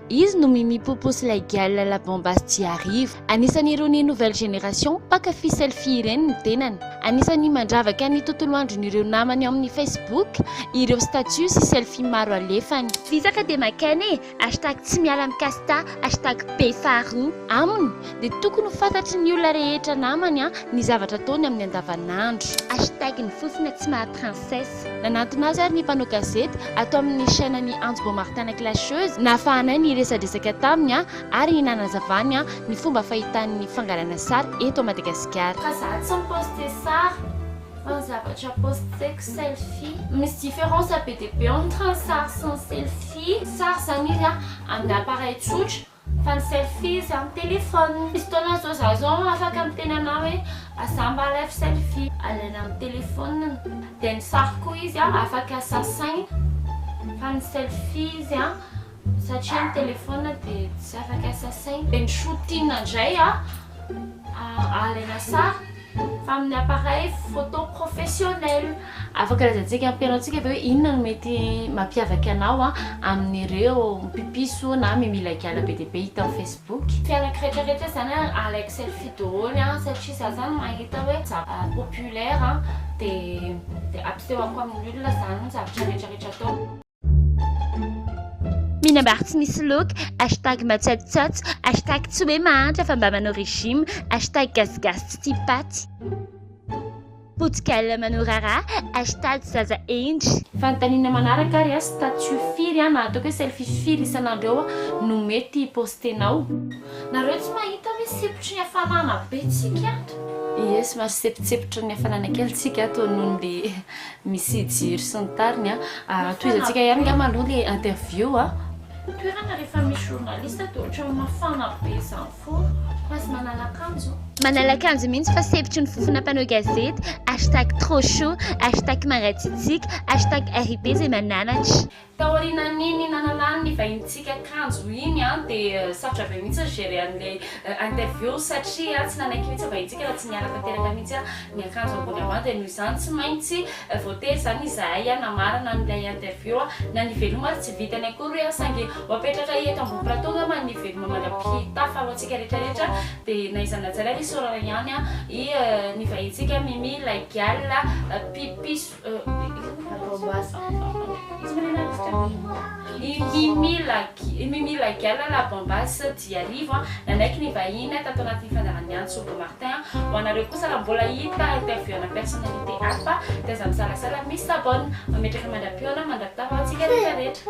izy no Mimi Popos Laigal la bombasty arivo. Anisan'ireo ny nouvelle génération mpakafy selfie ireny ny tenany. Anisan'ny mandravaka ny tontolo andron'ireo namany ao amin'ny Facebook ireo statut sy selfie maro alefany. Fisaka dia makany hashtag tsy miala mikasta, hashtag befaroa aminy dia tokony ho fantatry ny olona rehetra namany ny zavatra ataony amin'ny andavanandro. Hashtag ny fofona tsy maha princesse. Nanantona azy ary ny mpanao gazety atao amin'ny chaîne ny Anjo Beaumartin Clasheuse nahafahanay ny resadresaka taminy ary nanazavany ny fomba fahitan'ny fangalana sary eto Madagasikara. Za tsy miposte sary fa zavatra posteko selfie. Misy différence be dia be entre un sary sans selfie. Sary zany izy amin'ny appareil tsotra fa ny selfie izy amin'ny téléphone. Misy taona zao za zao afaka miteny anao hoe aza mba alef selfie alaina amin'ny téléphone. Dia ny sary koa izy afaka sasaina fa ny selfie izy satria ny téléphone dia tsy afaka sasaina. Dia ny shooting indray alaina sary fa amin'ny appareil photo professionnel. Afaka lazantsika ampianaontsika hoe inona no mety mampiavaka anao amin'ireo pipiso na Mimi Laigal be dia be hita amin'ny Facebook. Fianako rehetrarehetra zany alaiko selfie daholo satria za zany mahita hoe populaire dia ampisehoko amin'ny olona zany zavatra rehetrarehetra atao. Minambary tsy misy loka, hashtag matsatsotsatso, hashtag tsy hoe mahantra fa mba manao régime, hashtag gasigasy tsy tia paty. Potikala manao rara, hashtag zaza endry. Fanontaniana manaraka ary statut firy na ataoko hoe selfie firy isan'andro no mety postenao. Nareo tsy mahita hoe sipotry ny hafanana be tsika ato? Ie, somary sepitsepitra ny hafanana kely tsika ato noho le misy jiro sy ny tariny toizantsika ihany nga maloha le interview toerana rehefa misy journaliste dia ohatra mafana be izany fo masy manalakanjo. Manalakanjo mihitsy fa sepitry ny fofona mpanao gazety, hashtag trop chaud, hashtag mangatsitsika, hashtag RIP zay mananatra. Taorianan'iny nanalany ny vahintsika akanjo iny dia sarotra be mihitsy gérer an'ilay interview satria tsy nanaiky mihitsy vahintsika raha tsy niaraka teraka mihitsy ny akanjo ambony ambany dia noho izany tsy maintsy voatery zany izahay namarana n'ilay interview na ny veloma tsy vitany akory hoe sange wapetratra eto ambony plateau ngamba ny veloma mandrapitafa alohantsika rehetrarehetra dia naizana tsara hoe sorara ihany ny vahintsika Mimi Laigal pipiso Mimi Laigal la bombasse diarivo nanaiky ny vahiny tato anatin'ny fandaharana Anjo Beaumartin ho anareo kosa raha mbola hita interview na personnalité hafa dia aza misalasala misy sabone mametraka mandram-piona mandram-pitafa antsika rehetrarehetra.